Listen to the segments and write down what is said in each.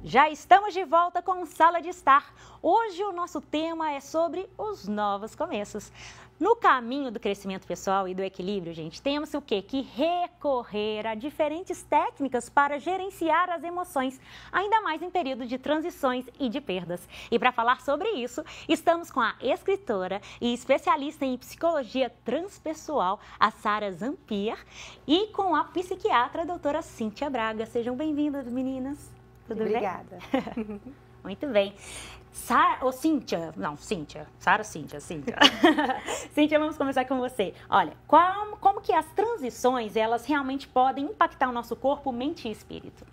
Já estamos de volta com Sala de Estar. Hoje o nosso tema é sobre os novos começos. No caminho do crescimento pessoal e do equilíbrio, gente, temos o quê? Que recorrer a diferentes técnicas para gerenciar as emoções, ainda mais em período de transições e de perdas. E para falar sobre isso, estamos com a escritora e especialista em psicologia transpessoal, a Sara Zampier, e com a psiquiatra, a doutora Cíntia Braga. Sejam bem-vindas, meninas. Tudo Obrigada. bem? Muito bem. Cíntia. Cíntia, vamos começar com você. Olha, como que as transições, elas realmente podem impactar o nosso corpo, mente e espírito?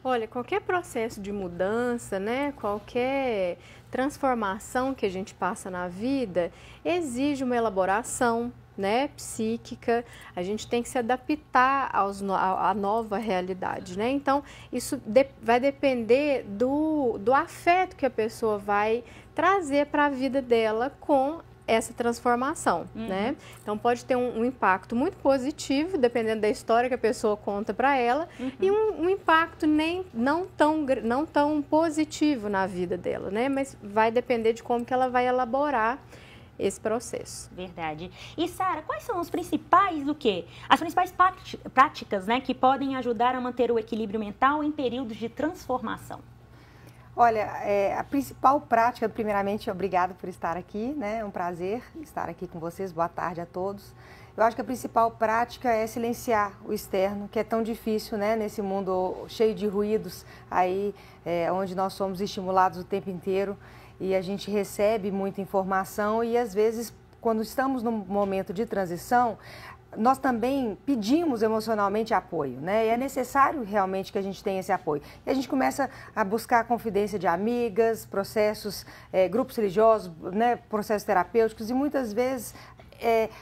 Olha, qualquer processo de mudança, né, qualquer transformação que a gente passa na vida, exige uma elaboração, né, psíquica. A gente tem que se adaptar à nova realidade, né? Então, isso vai depender do afeto que a pessoa vai trazer para a vida dela com essa transformação, né? Então, pode ter um impacto muito positivo, dependendo da história que a pessoa conta para ela, e um impacto não tão positivo na vida dela, né? Mas vai depender de como que ela vai elaborar esse processo. Verdade. E Sara, quais são os principais as principais práticas, né, que podem ajudar a manter o equilíbrio mental em períodos de transformação? Olha, a principal prática, primeiramente, obrigada por estar aqui, né? É um prazer estar aqui com vocês. Boa tarde a todos. Eu acho que a principal prática é silenciar o externo, que é tão difícil, né? Nesse mundo cheio de ruídos, aí onde nós somos estimulados o tempo inteiro. E a gente recebe muita informação e, às vezes, quando estamos num momento de transição, nós também pedimos emocionalmente apoio, né? E é necessário realmente que a gente tenha esse apoio. E a gente começa a buscar a confidência de amigas, processos, grupos religiosos, né? Processos terapêuticos, e muitas vezes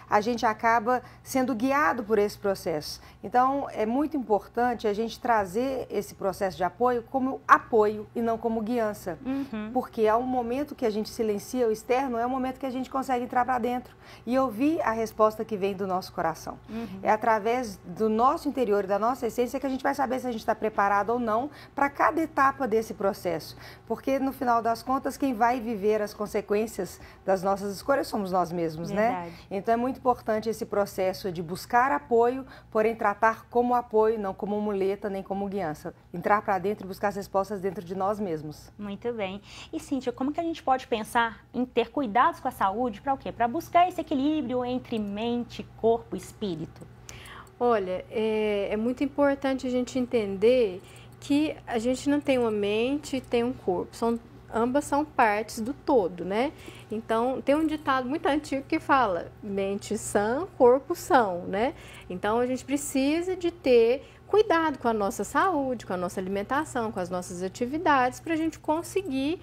a gente acaba sendo guiado por esse processo. Então, é muito importante a gente trazer esse processo de apoio como apoio e não como guiança. Porque ao momento que a gente silencia o externo, é o momento que a gente consegue entrar para dentro e ouvir a resposta que vem do nosso coração. É através do nosso interior e da nossa essência que a gente vai saber se a gente está preparado ou não para cada etapa desse processo. Porque, no final das contas, quem vai viver as consequências das nossas escolhas somos nós mesmos, Verdade. né? Então, é muito importante esse processo de buscar apoio, porém tratar como apoio, não como muleta, nem como guiança. Entrar para dentro e buscar as respostas dentro de nós mesmos. Muito bem. E, Cíntia, como que a gente pode pensar em ter cuidados com a saúde para o quê? Para buscar esse equilíbrio entre mente, corpo e espírito? Olha, é muito importante a gente entender que a gente não tem uma mente e tem um corpo. Ambas são partes do todo, né? Então, tem um ditado muito antigo que fala: mente sã, corpo são, né? Então, a gente precisa de ter cuidado com a nossa saúde, com a nossa alimentação, com as nossas atividades, para a gente conseguir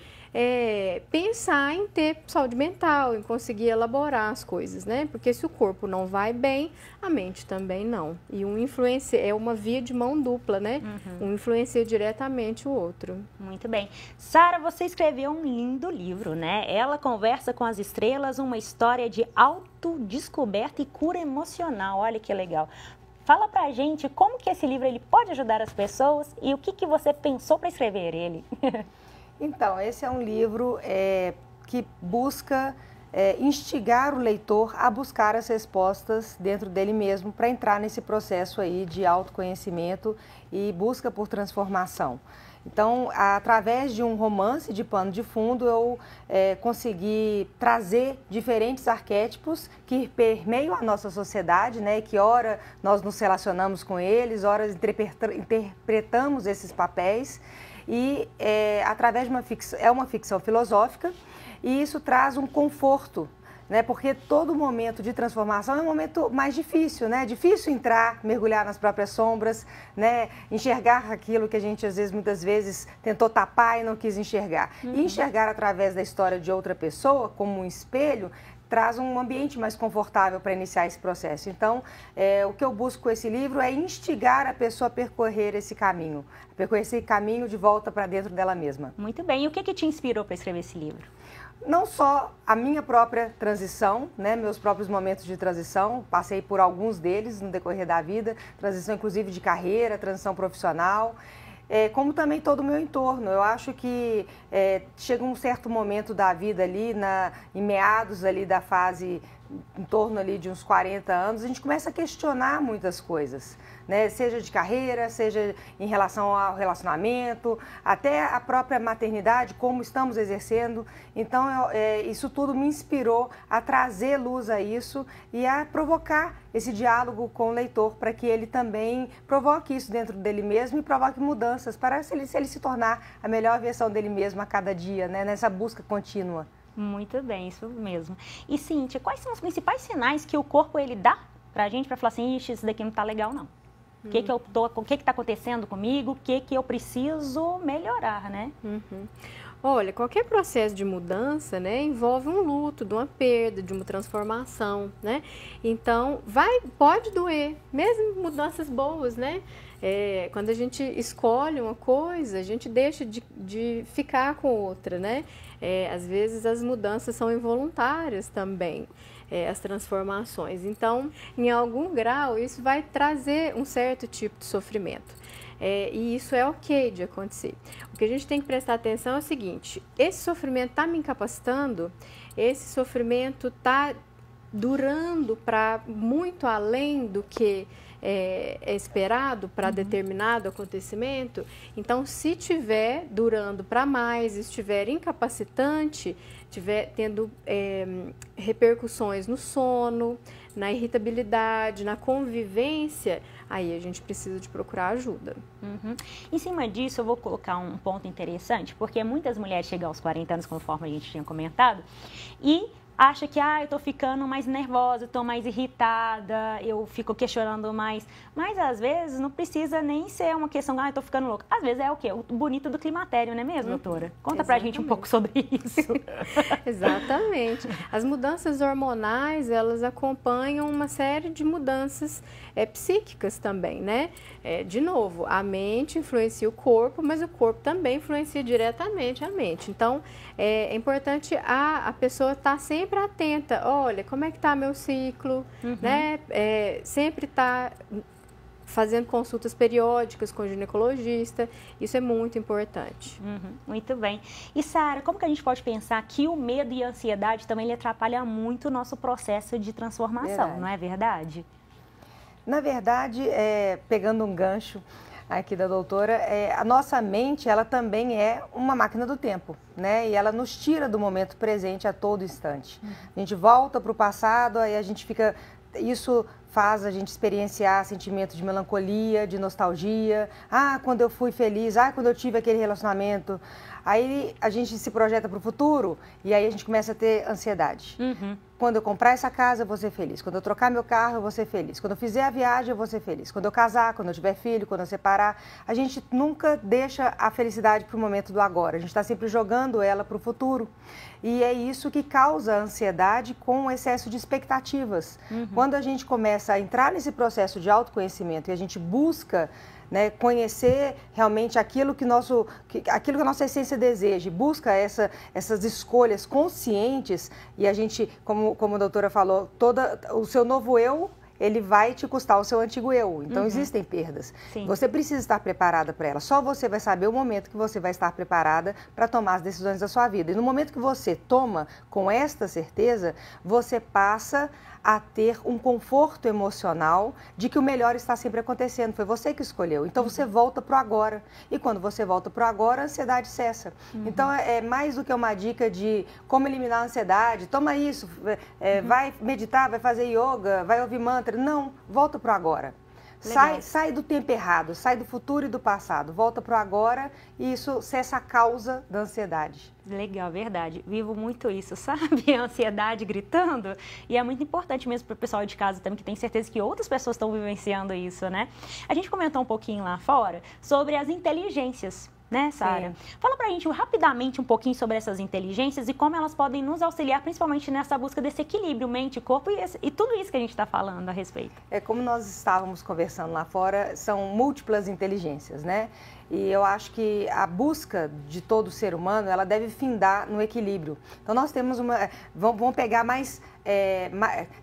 pensar em ter saúde mental, em conseguir elaborar as coisas, né? Porque se o corpo não vai bem, a mente também não. E é uma via de mão dupla, né? Um influencia diretamente o outro. Muito bem. Sara, você escreveu um lindo livro, né? Ela Conversa com as Estrelas, uma história de autodescoberta e cura emocional. Olha que legal. Fala pra gente como que esse livro ele pode ajudar as pessoas e o que você pensou para escrever ele. Então, esse é um livro que busca instigar o leitor a buscar as respostas dentro dele mesmo para entrar nesse processo aí de autoconhecimento e busca por transformação. Então, através de um romance de pano de fundo, eu consegui trazer diferentes arquétipos que permeiam a nossa sociedade, né? Que ora nós nos relacionamos com eles, ora interpretamos esses papéis. E através de uma ficção filosófica, e isso traz um conforto, né? Porque todo momento de transformação é um momento mais difícil, né? Difícil entrar, mergulhar nas próprias sombras, né? Enxergar aquilo que a gente muitas vezes tentou tapar e não quis enxergar. E enxergar através da história de outra pessoa, como um espelho, traz um ambiente mais confortável para iniciar esse processo. Então, o que eu busco com esse livro é instigar a pessoa a percorrer esse caminho de volta para dentro dela mesma. Muito bem. E o que te inspirou para escrever esse livro? Não só a minha própria transição, né, meus próprios momentos de transição, passei por alguns deles no decorrer da vida, transição inclusive de carreira, transição profissional, como também todo o meu entorno. Eu acho que chega um certo momento da vida ali, em meados ali da fase, em torno ali de uns 40 anos, a gente começa a questionar muitas coisas, né? Seja de carreira, seja em relação ao relacionamento, até a própria maternidade, como estamos exercendo. Então, isso tudo me inspirou a trazer luz a isso e a provocar esse diálogo com o leitor, para que ele também provoque isso dentro dele mesmo e provoque mudanças, para ele se tornar a melhor versão dele mesmo a cada dia, né? Nessa busca contínua. Muito bem, isso mesmo. E Cíntia, quais são os principais sinais que o corpo ele dá pra gente para falar assim, ixi, isso daqui não tá legal não? O que está acontecendo comigo? O que eu preciso melhorar, né? Olha, qualquer processo de mudança, né, envolve um luto, de uma perda, de uma transformação, né? Então, pode doer, mesmo mudanças boas, né? Quando a gente escolhe uma coisa, a gente deixa de ficar com outra, né? Às vezes as mudanças são involuntárias também. As transformações. Então, em algum grau, isso vai trazer um certo tipo de sofrimento. E isso é ok de acontecer. O que a gente tem que prestar atenção é o seguinte: esse sofrimento está me incapacitando, esse sofrimento está durando para muito além do que é esperado para determinado acontecimento. Então, se estiver durando para mais, estiver incapacitante, estiver tendo repercussões no sono, na irritabilidade, na convivência, aí a gente precisa de procurar ajuda. Em cima disso, eu vou colocar um ponto interessante, porque muitas mulheres chegam aos 40 anos, conforme a gente tinha comentado, e acha que, eu tô ficando mais nervosa, tô mais irritada, eu fico questionando mais. Mas, às vezes, não precisa nem ser uma questão, eu tô ficando louca. Às vezes é o quê? O bonito do climatério, não é mesmo, doutora? Conta pra gente um pouco sobre isso. Exatamente. As mudanças hormonais, elas acompanham uma série de mudanças psíquicas também, né? De novo, a mente influencia o corpo, mas o corpo também influencia diretamente a mente. Então, é importante a pessoa estar sempre atenta. Olha, como é que está meu ciclo, né? Sempre estar fazendo consultas periódicas com o ginecologista, isso é muito importante. Muito bem. E Sara, como que a gente pode pensar que o medo e a ansiedade também ele atrapalha muito o nosso processo de transformação, não é verdade? Na verdade, pegando um gancho aqui da doutora, a nossa mente, ela também é uma máquina do tempo, né? E ela nos tira do momento presente a todo instante. A gente volta para o passado, aí a gente fica... Isso faz a gente experienciar sentimento de melancolia, de nostalgia. Quando eu fui feliz, quando eu tive aquele relacionamento. Aí a gente se projeta para o futuro e aí a gente começa a ter ansiedade. Quando eu comprar essa casa, eu vou ser feliz. Quando eu trocar meu carro, eu vou ser feliz. Quando eu fizer a viagem, eu vou ser feliz. Quando eu casar, quando eu tiver filho, quando eu separar. A gente nunca deixa a felicidade para o momento do agora. A gente está sempre jogando ela para o futuro. E é isso que causa ansiedade com o excesso de expectativas. Quando a gente começa a entrar nesse processo de autoconhecimento e a gente busca, né, conhecer realmente aquilo que a nossa essência deseja, busca essas escolhas conscientes, e a gente, como a doutora falou, o seu novo eu, ele vai te custar o seu antigo eu. Então, existem perdas. Sim. Você precisa estar preparada para elas. Só você vai saber o momento que você vai estar preparada para tomar as decisões da sua vida. E no momento que você toma com esta certeza, você passa a ter um conforto emocional de que o melhor está sempre acontecendo. Foi você que escolheu. Então, você volta para o agora. E quando você volta para o agora, a ansiedade cessa. Então, é mais do que uma dica de como eliminar a ansiedade. Toma isso, vai meditar, vai fazer yoga, vai ouvir mantra. Não, volta para o agora. Sai do tempo errado, sai do futuro e do passado, volta para o agora e isso cessa a causa da ansiedade. Legal, verdade. Vivo muito isso, sabe? A ansiedade gritando. E é muito importante mesmo para o pessoal de casa também, que tem certeza que outras pessoas estão vivenciando isso, né? A gente comentou um pouquinho lá fora sobre as inteligências, né, Sara? Fala pra gente rapidamente um pouquinho sobre essas inteligências e como elas podem nos auxiliar, principalmente nessa busca desse equilíbrio mente, corpo e tudo isso que a gente está falando a respeito. Como nós estávamos conversando lá fora, são múltiplas inteligências, né? E eu acho que a busca de todo ser humano, ela deve findar no equilíbrio. Então, nós temos vamos pegar mais...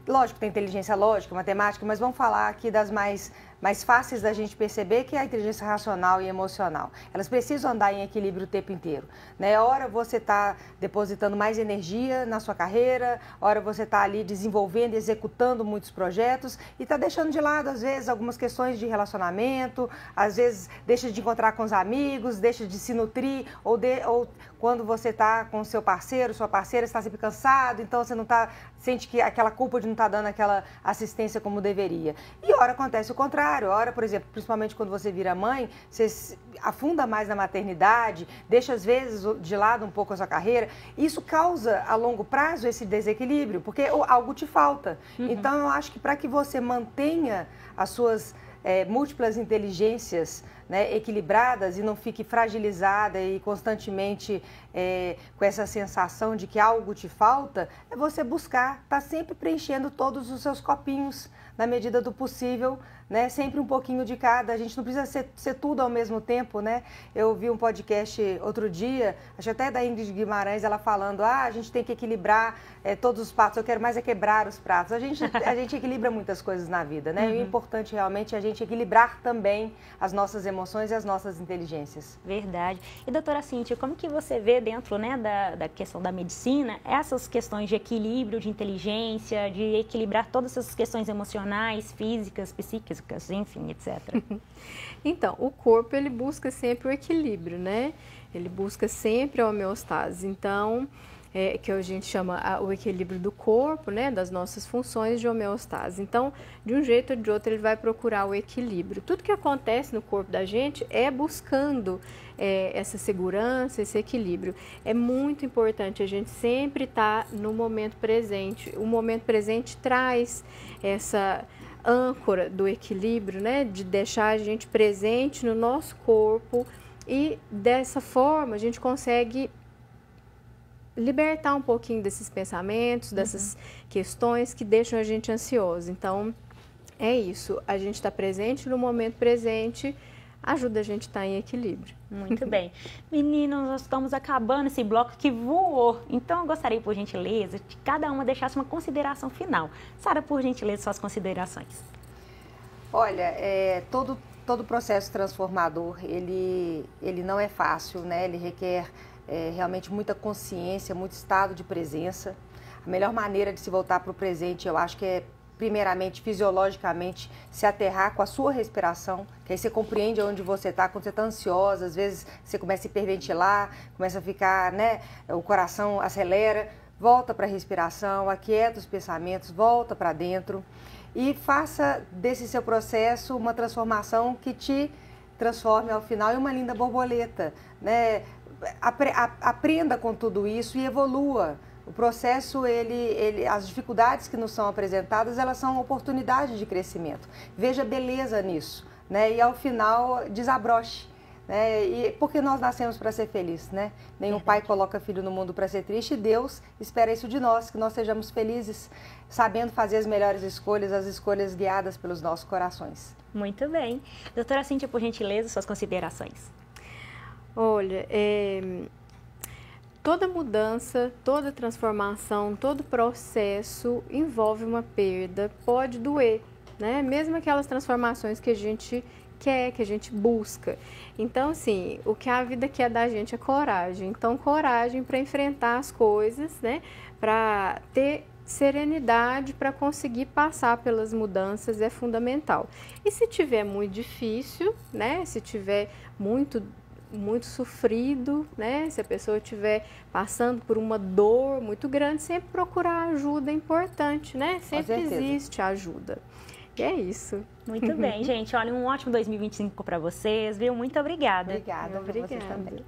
lógico, tem inteligência lógica, matemática, mas vamos falar aqui das mais mais fáceis da gente perceber, que é a inteligência racional e emocional. Elas precisam andar em equilíbrio o tempo inteiro, né? Ora você está depositando mais energia na sua carreira, ora você está ali desenvolvendo, executando muitos projetos e está deixando de lado, às vezes, algumas questões de relacionamento, às vezes deixa de encontrar com os amigos, deixa de se nutrir, ou quando você está com o seu parceiro, sua parceira está sempre cansado, então você não sente que aquela culpa de não estar dando aquela assistência como deveria. E ora acontece o contrário, ora, por exemplo, principalmente quando você vira mãe, você se afunda mais na maternidade, deixa às vezes de lado um pouco a sua carreira, isso causa a longo prazo esse desequilíbrio, porque algo te falta. Então eu acho que para que você mantenha as suas múltiplas inteligências, né, equilibradas e não fique fragilizada e constantemente com essa sensação de que algo te falta, é você buscar estar sempre preenchendo todos os seus copinhos na medida do possível, né? Sempre um pouquinho de cada. A gente não precisa ser tudo ao mesmo tempo, né? Eu vi um podcast outro dia, acho até da Ingrid Guimarães, ela falando, a gente tem que equilibrar todos os pratos, eu quero mais quebrar os pratos. A gente equilibra muitas coisas na vida, né? E o importante realmente é a gente equilibrar também as nossas emoções e as nossas inteligências. Verdade. E doutora Cíntia, como que você vê dentro, né, da questão da medicina, essas questões de equilíbrio, de inteligência, de equilibrar todas essas questões emocionais, físicas, psíquicas, enfim, etc. Então, o corpo, ele busca sempre o equilíbrio, né? Ele busca sempre a homeostase. Então, que a gente chama o equilíbrio do corpo, né? Das nossas funções de homeostase. Então, de um jeito ou de outro, ele vai procurar o equilíbrio. Tudo que acontece no corpo da gente é buscando essa segurança, esse equilíbrio. É muito importante a gente sempre estar no momento presente. O momento presente traz essa âncora do equilíbrio, né? De deixar a gente presente no nosso corpo e dessa forma a gente consegue libertar um pouquinho desses pensamentos, dessas questões que deixam a gente ansioso. Então, é isso. A gente está presente no momento presente, ajuda a gente a estar em equilíbrio. Muito bem. Meninos, nós estamos acabando esse bloco que voou. Então, eu gostaria, por gentileza, que cada uma deixasse uma consideração final. Sara, por gentileza, suas considerações. Olha, todo processo transformador, ele não é fácil, né? Ele requer realmente muita consciência, muito estado de presença. A melhor maneira de se voltar para o presente, eu acho que é, primeiramente, fisiologicamente, se aterrar com a sua respiração, que aí você compreende onde você está. Quando você está ansiosa, às vezes você começa a hiperventilar, começa a ficar, né, o coração acelera, volta para a respiração, aquieta os pensamentos, volta para dentro e faça desse seu processo uma transformação que te transforme ao final em uma linda borboleta, né? Aprenda com tudo isso e evolua. O processo, as dificuldades que nos são apresentadas, elas são oportunidades de crescimento. Veja beleza nisso, né? E ao final desabroche, né? E porque nós nascemos para ser felizes, né? Nenhum pai coloca filho no mundo para ser triste, e Deus espera isso de nós, que nós sejamos felizes, sabendo fazer as melhores escolhas, as escolhas guiadas pelos nossos corações. Muito bem. Doutora Cíntia, por gentileza, suas considerações. Olha, toda mudança, toda transformação, todo processo envolve uma perda, pode doer, né? Mesmo aquelas transformações que a gente quer, que a gente busca. Então, assim, o que a vida quer da gente é coragem. Então, coragem para enfrentar as coisas, né? Para ter serenidade para conseguir passar pelas mudanças é fundamental. E se tiver muito difícil, né? Se tiver muito sofrido, né? Se a pessoa estiver passando por uma dor muito grande, sempre procurar ajuda é importante, né? Sempre existe ajuda. E é isso. Muito bem, gente. Olha, um ótimo 2025 para vocês, viu? Muito obrigada. Obrigada. Para vocês também.